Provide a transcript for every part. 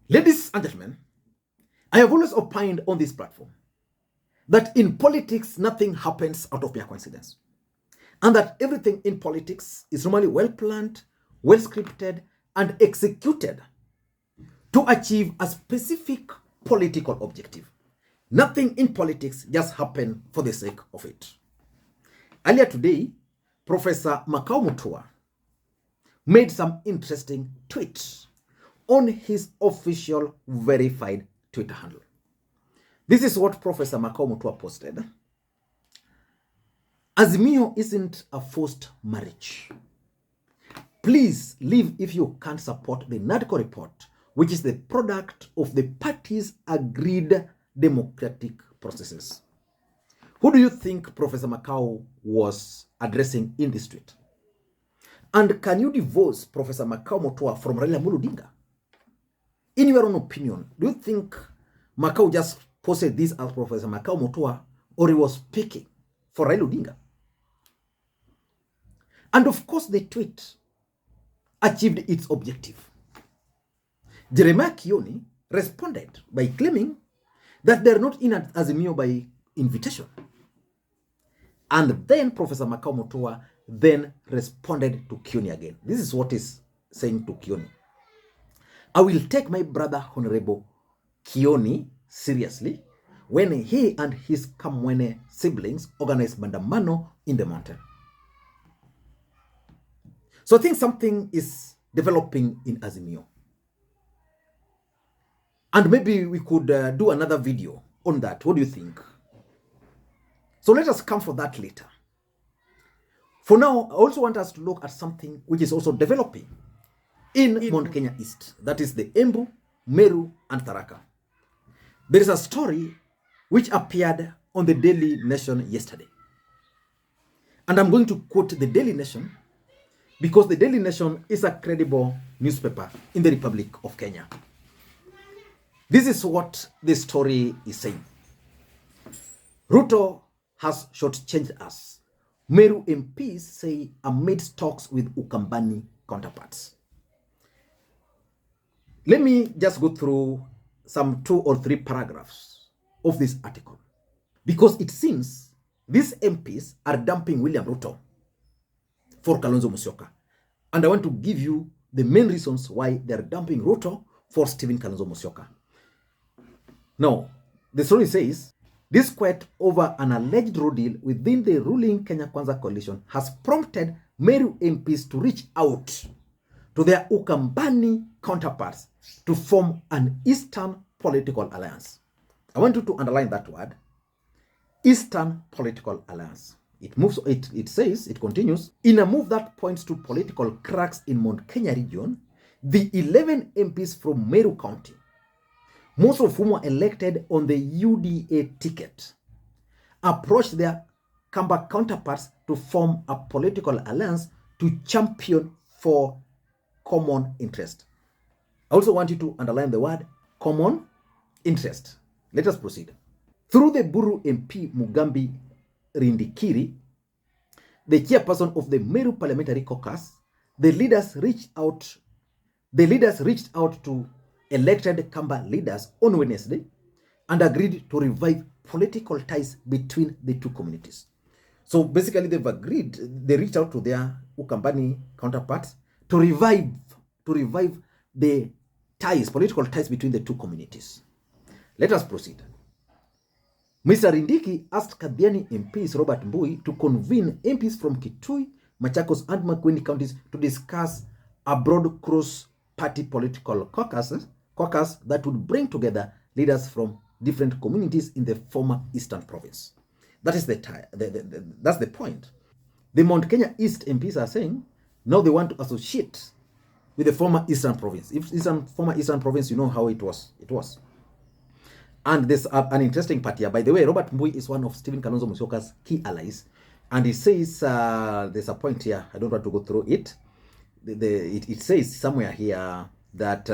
Ladies and gentlemen, I have always opined on this platform that in politics, nothing happens out of mere coincidence, and that everything in politics is normally well planned, well scripted, and executed to achieve a specific political objective. Nothing in politics just happens for the sake of it. Earlier today, Professor Makau Mutua made some interesting tweets on his official verified Twitter handle. This is what Professor Makau Mutua posted. Azimio isn't a forced marriage. Please leave if you can't support the NADCO report, which is the product of the party's agreed democratic processes. Who do you think Professor Makau was addressing in this tweet? And can you divorce Professor Makau Mutua from Raila Odinga? In your own opinion, do you think Makau just posted this as Professor Makau Mutua, or he was speaking for Raila Odinga? And of course, the tweet achieved its objective. Jeremiah Kioni responded by claiming that they're not in Azimio by invitation. And then Professor Makau Mutua then responded to Kioni again. This is what he's saying to Kioni. I will take my brother Honorable Kioni seriously when he and his Kamwene siblings organize Mandamano in the mountain. So I think something is developing in Azimio. And maybe we could do another video on that. What do you think? So let us come for that later. For now, I also want us to look at something which is also developing in Mount Kenya East. That is the Embu, Meru, and Tharaka. There is a story which appeared on the Daily Nation yesterday. And I'm going to quote the Daily Nation because the Daily Nation is a credible newspaper in the Republic of Kenya. This is what the story is saying. Ruto has shortchanged us. Meru MPs say amid talks with Ukambani counterparts. Let me just go through some 2 or 3 paragraphs of this article, because it seems these MPs are dumping William Ruto for Kalonzo Musyoka. And I want to give you the main reasons why they're dumping Ruto for Stephen Kalonzo Musyoka. Now, the story says, this quiet over an alleged road deal within the ruling Kenya Kwanza coalition has prompted Meru MPs to reach out to their Ukambani counterparts to form an Eastern political alliance. I want you to underline that word, Eastern political alliance. It continues, in a move that points to political cracks in Mount Kenya region, the 11 MPs from Meru County, most of whom were elected on the UDA ticket, approached their Kamba counterparts to form a political alliance to champion for common interest. I also want you to underline the word common interest. Let us proceed. Through the Buru MP Mugambi Rindikiri, the chairperson of the Meru Parliamentary Caucus, the leaders reached out to elected Kamba leaders on Wednesday and agreed to revive political ties between the two communities. So basically they reached out to their Ukambani counterparts to revive the political ties between the two communities. Let us proceed. Mr. Rindiki asked Kadhiani MPs Robert Mbui to convene MPs from Kitui, Machakos, and Makwiny counties to discuss a broad cross-party political caucus that would bring together leaders from different communities in the former Eastern Province. That is that's the point. The Mount Kenya East MPs are saying now they want to associate with the former Eastern Province. Former Eastern Province, you know how it was. And there's an interesting part here. By the way, Robert Mbui is one of Stephen Kalonzo Musyoka's key allies. And he says, there's a point here, I don't want to go through it. It says somewhere here that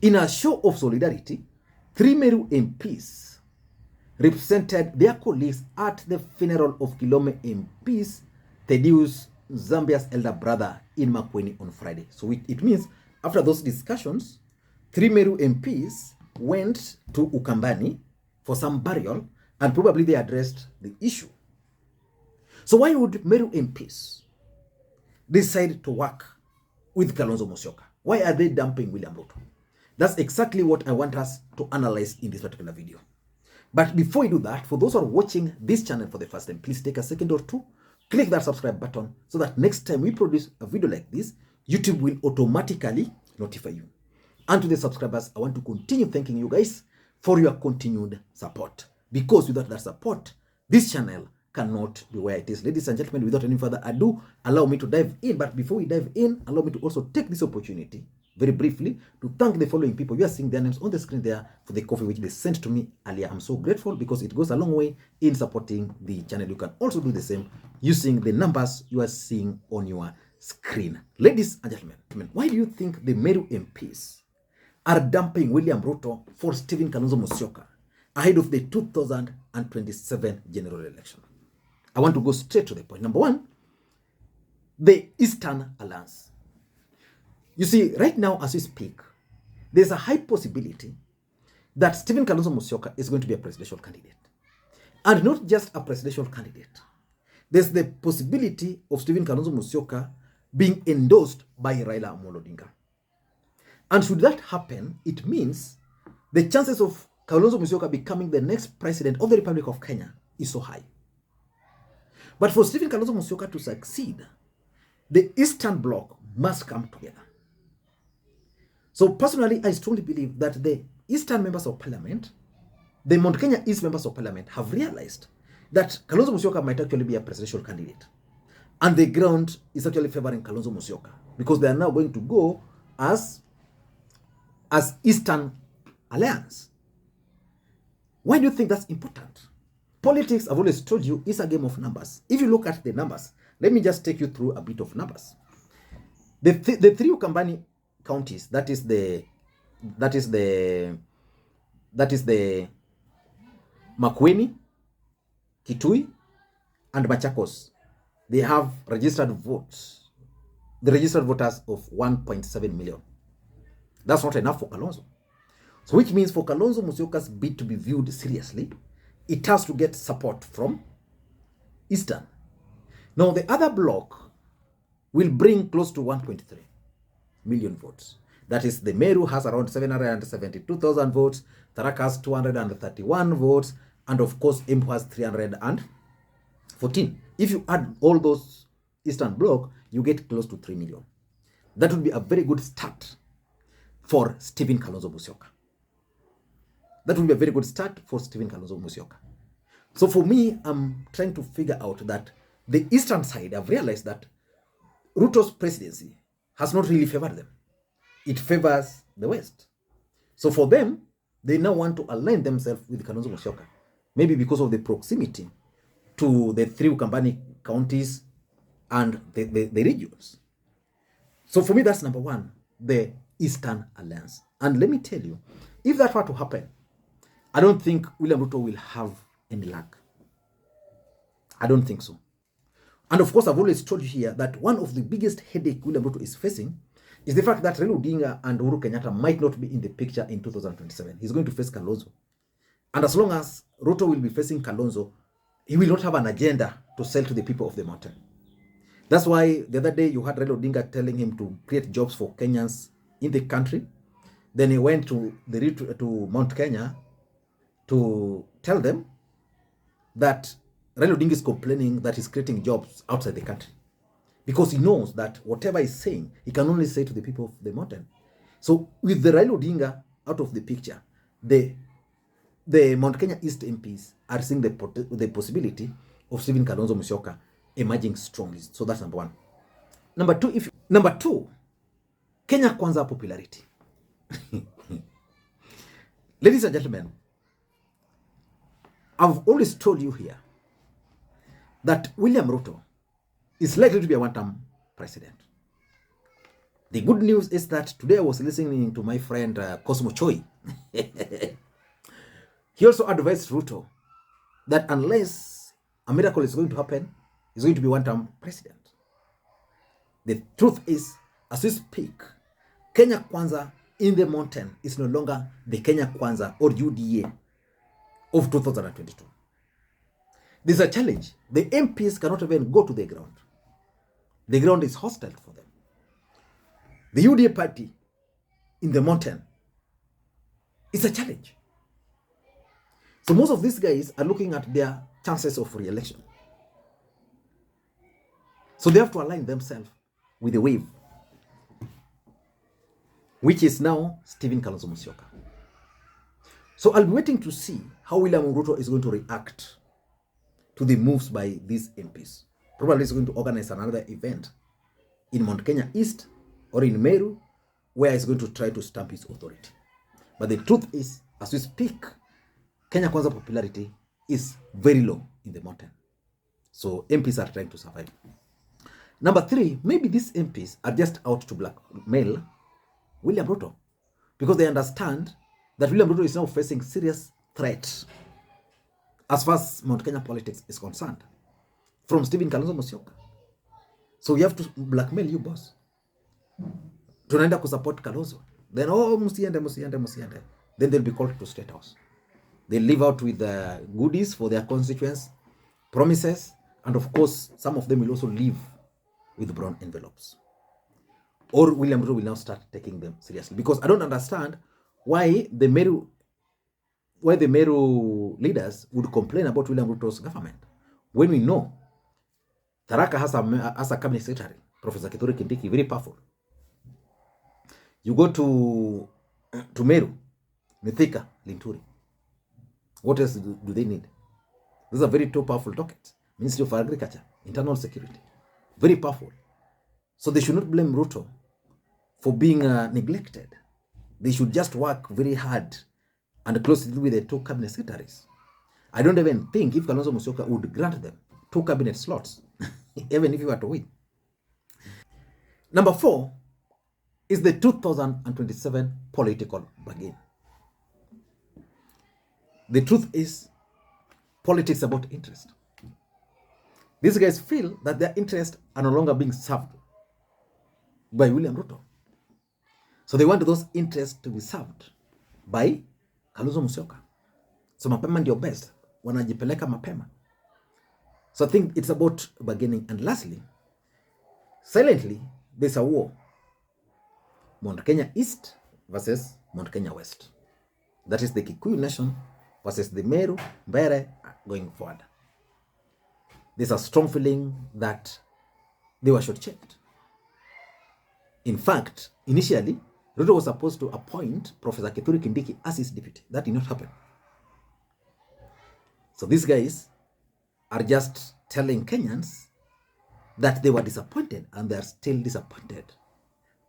in a show of solidarity, 3 Meru MPs represented their colleagues at the funeral of Kilome MPs, Thaddeus Zambia's elder brother in Makwiny on Friday. So it means after those discussions, 3 Meru MPs went to Ukambani for some burial, and probably they addressed the issue. So why would Meru MPs decide to work with Kalonzo Musyoka? Why are they dumping William Ruto? That's exactly what I want us to analyze in this particular video. But before we do that, for those who are watching this channel for the first time, please take a second or two, click that subscribe button so that next time we produce a video like this, YouTube will automatically notify you. And to the subscribers, I want to continue thanking you guys for your continued support. Because without that support, this channel cannot be where it is. Ladies and gentlemen, without any further ado, allow me to dive in. But before we dive in, allow me to also take this opportunity, very briefly, to thank the following people. You are seeing their names on the screen there for the coffee which they sent to me earlier. I'm so grateful because it goes a long way in supporting the channel. You can also do the same using the numbers you are seeing on your screen. Ladies and gentlemen, why do you think the Meru MPs are dumping William Ruto for Stephen Kalonzo Musyoka ahead of the 2027 general election? I want to go straight to the point. Number one, the Eastern Alliance. You see, right now as we speak, there's a high possibility that Stephen Kalonzo Musyoka is going to be a presidential candidate. And not just a presidential candidate. There's the possibility of Stephen Kalonzo Musyoka being endorsed by Raila Amolo Odinga. And should that happen, it means the chances of Kalonzo Musyoka becoming the next president of the Republic of Kenya is so high. But for Stephen Kalonzo Musyoka to succeed, the Eastern Bloc must come together. So personally, I strongly believe that the Eastern members of Parliament, the Mount Kenya East members of Parliament have realized that Kalonzo Musyoka might actually be a presidential candidate. And the ground is actually favoring Kalonzo Musyoka because they are now going to go as Eastern Alliance. Why do you think that's important? Politics, I've always told you, is a game of numbers. If you look at the numbers, let me just take you through a bit of numbers. The three Ukambani counties, that is the Makwiny, Kitui, and Machakos, they have registered votes. The registered voters of 1.7 million. That's not enough for Kalonzo. So which means for Kalonzo Musyoka's bid to be viewed seriously, it has to get support from Eastern. Now the other block will bring close to 1.3 million votes. That is, the Meru has around 772,000 votes, Tharaka has 231 votes, and of course Embu has 314. If you add all those Eastern block, you get close to 3 million. That would be a very good start for Stephen Kalonzo Musyoka. That would be a very good start for Stephen Kalonzo Musyoka. So for me, I'm trying to figure out that the Eastern side have realized that Ruto's presidency has not really favored them. It favors the West. So for them, they now want to align themselves with Kalonzo Musyoka. Maybe because of the proximity to the three Ukambani counties and the regions. So for me, that's number one, the Eastern Alliance. And let me tell you, if that were to happen, I don't think William Ruto will have any luck. I don't think so. And of course, I've always told you here that one of the biggest headache William Ruto is facing is the fact that Raila Odinga and Uhuru Kenyatta might not be in the picture in 2027. He's going to face Kalonzo. And as long as Ruto will be facing Kalonzo, he will not have an agenda to sell to the people of the mountain. That's why the other day you had Raila Odinga telling him to create jobs for Kenyans in the country. Then he went to Mount Kenya to tell them that Raila Odinga is complaining that he's creating jobs outside the country. Because he knows that whatever he's saying, he can only say to the people of the mountain. So with the Raila Odinga out of the picture, the Mount Kenya East MPs are seeing the possibility of Stephen Kalonzo Musyoka emerging strongly. So that's number one. Number two, Kenya Kwanza popularity. Ladies and gentlemen, I've always told you here that William Ruto is likely to be a one-term president. The good news is that today I was listening to my friend Cosmo Choi. He also advised Ruto that unless a miracle is going to happen, he's going to be one-term president. The truth is, as we speak, Kenya Kwanza in the mountain is no longer the Kenya Kwanza or UDA of 2022. There's a challenge. The MPs cannot even go to the ground. The ground is hostile for them. The UDA party in the mountain is a challenge. So most of these guys are looking at their chances of re-election. So they have to align themselves with the wave, which is now Stephen Kalonzo Musyoka. So I'll be waiting to see how William Ruto is going to react to the moves by these MPs. Probably he's going to organize another event in Mount Kenya East or in Meru, where he's going to try to stamp his authority. But the truth is, as we speak, Kenya Kwanza popularity is very low in the mountain. So MPs are trying to survive. Number 3, maybe these MPs are just out to blackmail William Ruto because they understand that William Ruto is now facing serious threat as far as Mount Kenya politics is concerned from Stephen Kalonzo Musyoka. So we have to blackmail you, boss. Tunaenda kusupport Kalonzo. Then, musiende. Then they'll be called to State House. They'll live out with the goodies for their constituents, promises, and of course, some of them will also live with brown envelopes. Or William Ruto will now start taking them seriously. Because I don't understand why the Meru leaders would complain about William Ruto's government when we know Tharaka has a cabinet secretary, Professor Kithure Kindiki, very powerful. You go to Meru, Mithika, Linturi. What else do they need? These are very two powerful dockets. Ministry of Agriculture, Internal Security, very powerful. So they should not blame Ruto for being neglected. They should just work very hard and closely with the 2 cabinet secretaries. I don't even think if Kalonzo Musyoka would grant them 2 cabinet slots, even if he were to win. Number 4 is the 2027 political bargain. The truth is, politics about interest. These guys feel that their interests are no longer being served by William Ruto. So they want those interests to be served by Kalonzo Musyoka. So mapema ndio best. Wanajipeleka mapema. So I think it's about bargaining. And lastly, silently, there's a war. Mount Kenya East versus Mount Kenya West. That is the Kikuyu Nation versus the Meru, Mbere going forward. There's a strong feeling that they were shortchanged. In fact, initially, Ruto was supposed to appoint Professor Kithure Kindiki as his deputy. That did not happen. So these guys are just telling Kenyans that they were disappointed, and they are still disappointed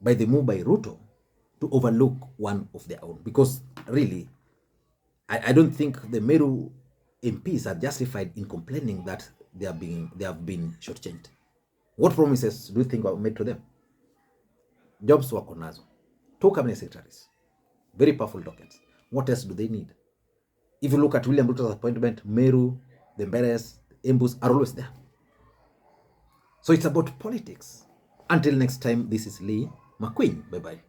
by the move by Ruto to overlook one of their own. Because really, I don't think the Meru MPs are justified in complaining that they have been shortchanged. What promises do you think were made to them? Jobs wako nazo. 2 cabinet secretaries. Very powerful dockets. What else do they need? If you look at William Ruto's appointment, Meru, the Mberes, Embus are always there. So it's about politics. Until next time, this is Lee Makwiny. Bye-bye.